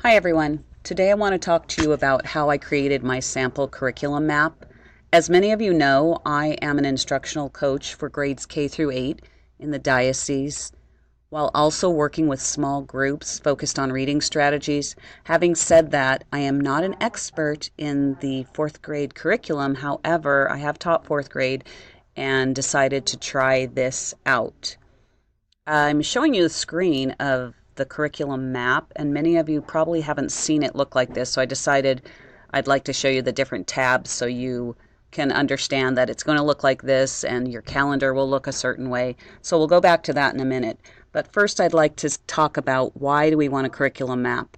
Hi everyone. Today I want to talk to you about how I created my sample curriculum map. As many of you know, I am an instructional coach for grades K through 8 in the diocese, while also working with small groups focused on reading strategies. Having said that, I am not an expert in the fourth grade curriculum. However, I have taught fourth grade and decided to try this out. I'm showing you the screen of the curriculum map, and many of you probably haven't seen it look like this, so I decided I'd like to show you the different tabs so you can understand that it's going to look like this and your calendar will look a certain way. So we'll go back to that in a minute. But first I'd like to talk about why do we want a curriculum map.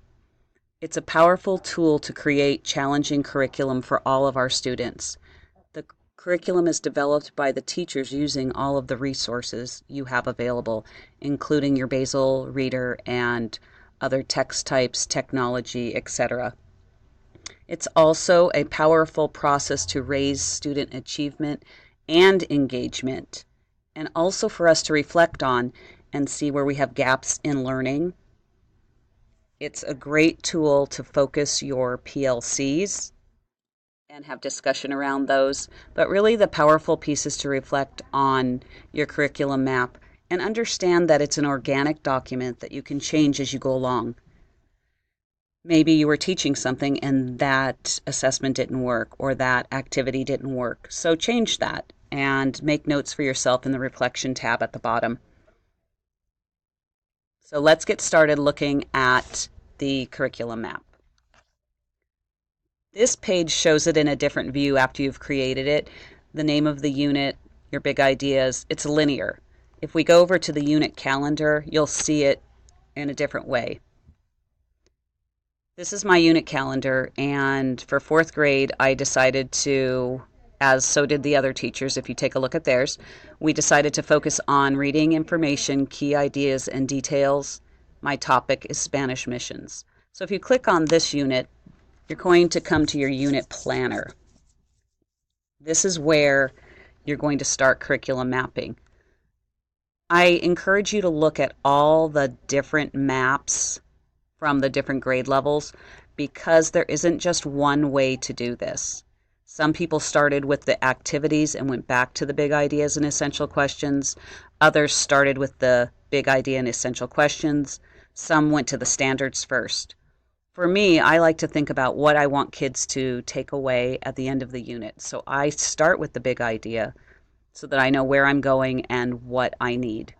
It's a powerful tool to create challenging curriculum for all of our students. The curriculum is developed by the teachers using all of the resources you have available, including your Basel Reader and other text types, technology, etc. It's also a powerful process to raise student achievement and engagement, and also for us to reflect on and see where we have gaps in learning. It's a great tool to focus your PLCs and have discussion around those. But really, the powerful piece is to reflect on your curriculum map and understand that it's an organic document that you can change as you go along. Maybe you were teaching something and that assessment didn't work or that activity didn't work. So change that and make notes for yourself in the reflection tab at the bottom. So let's get started looking at the curriculum map. This page shows it in a different view after you've created it. The name of the unit, your big ideas, it's linear. If we go over to the unit calendar, you'll see it in a different way. This is my unit calendar, and for fourth grade, I decided to, as so did the other teachers, if you take a look at theirs, we decided to focus on reading information, key ideas, and details. My topic is Spanish missions. So if you click on this unit, you're going to come to your unit planner. This is where you're going to start curriculum mapping. I encourage you to look at all the different maps from the different grade levels because there isn't just one way to do this. Some people started with the activities and went back to the big ideas and essential questions. Others started with the big idea and essential questions. Some went to the standards first. For me, I like to think about what I want kids to take away at the end of the unit. So I start with the big idea so that I know where I'm going and what I need.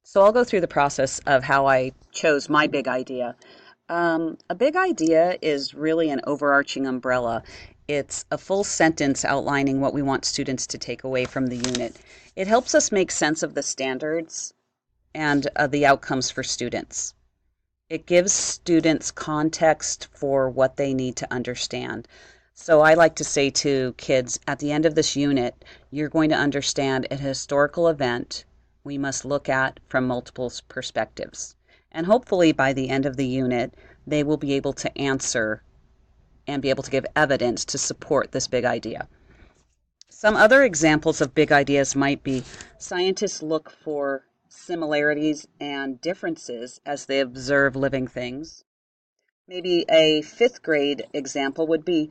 So I'll go through the process of how I chose my big idea. A big idea is really an overarching umbrella. It's a full sentence outlining what we want students to take away from the unit. It helps us make sense of the standards and the outcomes for students. It gives students context for what they need to understand. So I like to say to kids, at the end of this unit, you're going to understand a historical event we must look at from multiple perspectives. And hopefully by the end of the unit, they will be able to answer and be able to give evidence to support this big idea. Some other examples of big ideas might be scientists look for similarities and differences as they observe living things. Maybe a fifth grade example would be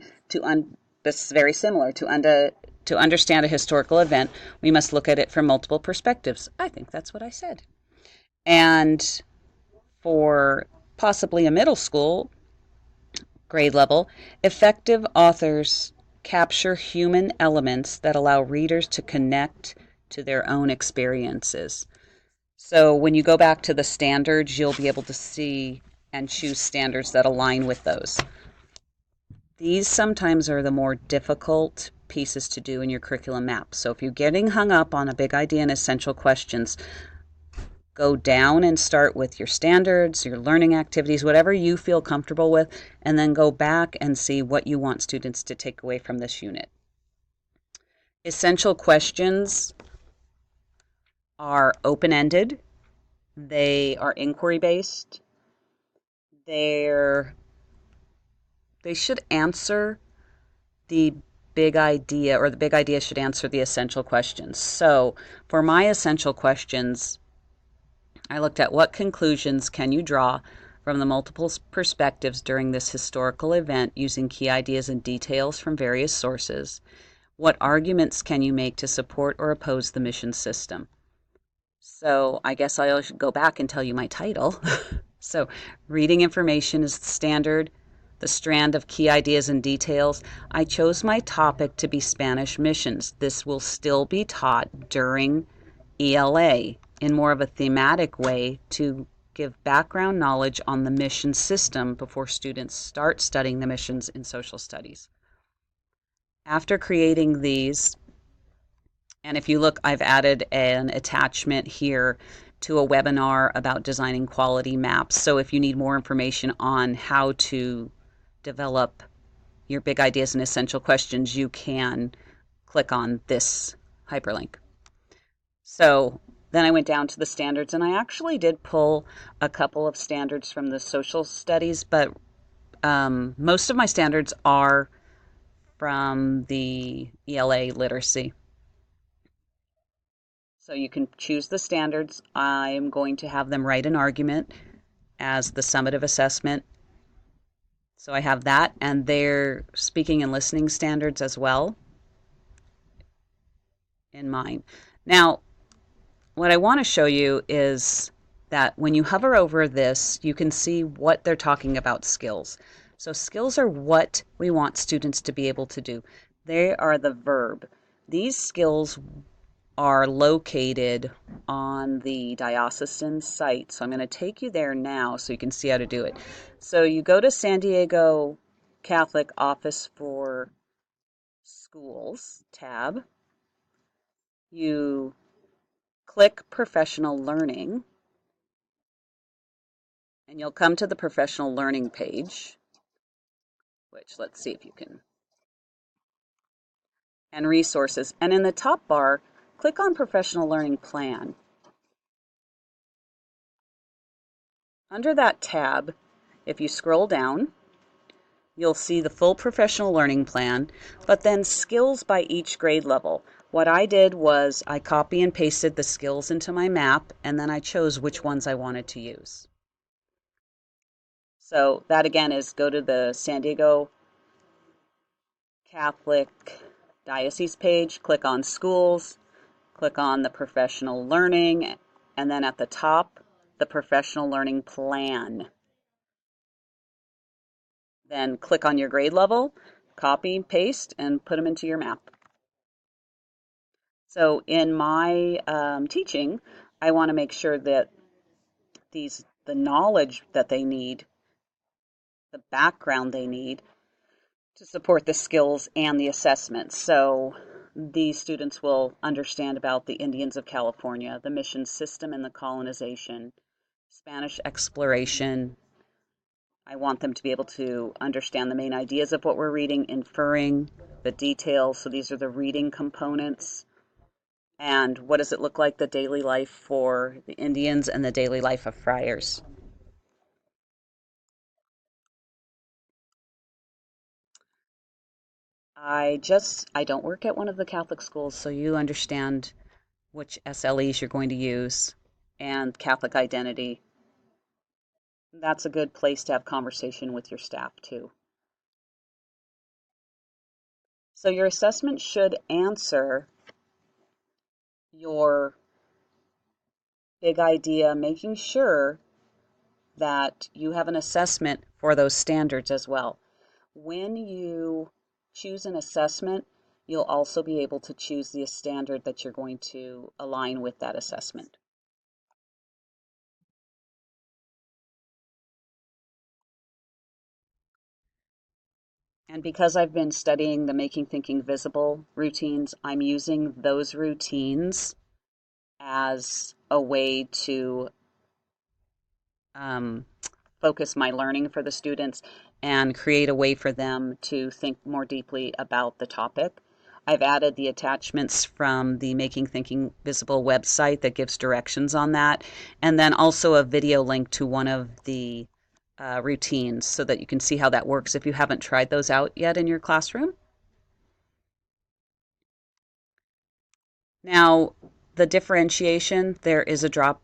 this is very similar to understand a historical event, we must look at it from multiple perspectives. I think that's what I said. And for possibly a middle school grade level, effective authors capture human elements that allow readers to connect to their own experiences. So when you go back to the standards, you'll be able to see and choose standards that align with those. These sometimes are the more difficult pieces to do in your curriculum map. So if you're getting hung up on a big idea and essential questions, go down and start with your standards, your learning activities, whatever you feel comfortable with, and then go back and see what you want students to take away from this unit. Essential questions are open-ended. They are inquiry-based. They should answer the big idea, or the big idea should answer the essential questions. So for my essential questions, I looked at what conclusions can you draw from the multiple perspectives during this historical event using key ideas and details from various sources. What arguments can you make to support or oppose the mission system? So I guess I should go back and tell you my title. So reading information is the standard, the strand of key ideas and details. I chose my topic to be Spanish missions. This will still be taught during ELA in more of a thematic way to give background knowledge on the mission system before students start studying the missions in social studies. After creating these, and if you look, I've added an attachment here to a webinar about designing quality maps. So if you need more information on how to develop your big ideas and essential questions, you can click on this hyperlink. So then I went down to the standards, and I actually did pull a couple of standards from the social studies, but most of my standards are from the ELA literacy. So you can choose the standards. I'm going to have them write an argument as the summative assessment. So I have that, and their speaking and listening standards as well in mind. Now, what I want to show you is that when you hover over this, you can see what they're talking about skills. So skills are what we want students to be able to do. They are the verb. These skills are located on the diocesan site. So I'm going to take you there now so you can see how to do it. So you go to San Diego Catholic Office for Schools tab. You click Professional Learning, and you'll come to the Professional Learning page, which let's see if you can, and Resources. And in the top bar, click on Professional Learning Plan. Under that tab, if you scroll down, you'll see the full professional learning plan, but then skills by each grade level. What I did was I copy and pasted the skills into my map, and then I chose which ones I wanted to use. So that again is go to the San Diego Catholic Diocese page, click on Schools, click on the Professional Learning, and then at the top, the Professional Learning Plan. Then click on your grade level, copy, paste, and put them into your map. So in my teaching, I want to make sure that the knowledge that they need, the background they need to support the skills and the assessments. So these students will understand about the Indians of California, the mission system and the colonization, Spanish exploration. I want them to be able to understand the main ideas of what we're reading, inferring the details. So these are the reading components. And what does it look like, the daily life for the Indians and the daily life of friars? I don't work at one of the Catholic schools, so you understand which SLEs you're going to use and Catholic identity. That's a good place to have conversation with your staff too. So your assessment should answer your big idea, making sure that you have an assessment for those standards as well. When you choose an assessment, you'll also be able to choose the standard that you're going to align with that assessment. And because I've been studying the Making Thinking Visible routines, I'm using those routines as a way to focus my learning for the students and create a way for them to think more deeply about the topic. I've added the attachments from the Making Thinking Visible website that gives directions on that, and then also a video link to one of the routines so that you can see how that works if you haven't tried those out yet in your classroom. Now, the differentiation, there is a drop.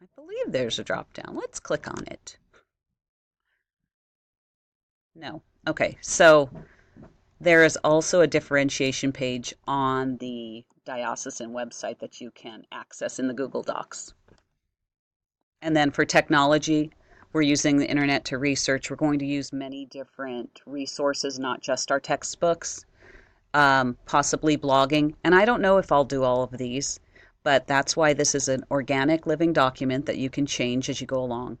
I believe believe there's a drop down. Let's click on it. No. Okay, so there is also a differentiation page on the diocesan website that you can access in the Google Docs. And then for technology, we're using the internet to research. We're going to use many different resources, not just our textbooks, possibly blogging. And I don't know if I'll do all of these, but that's why this is an organic living document that you can change as you go along.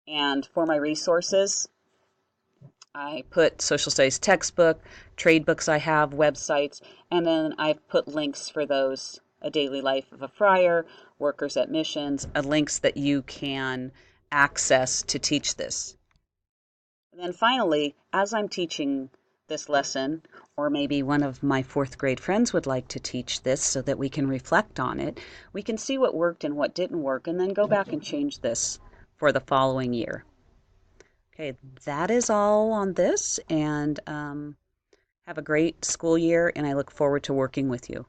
And for my resources, I put social studies textbook, trade books I have, websites, and then I've put links for those, A Daily Life of a Friar, Workers at Missions, links that you can access to teach this. And then finally, as I'm teaching this lesson, or maybe one of my fourth grade friends would like to teach this so that we can reflect on it, we can see what worked and what didn't work, and then go back and change this for the following year. Okay, that is all on this, and have a great school year, and I look forward to working with you.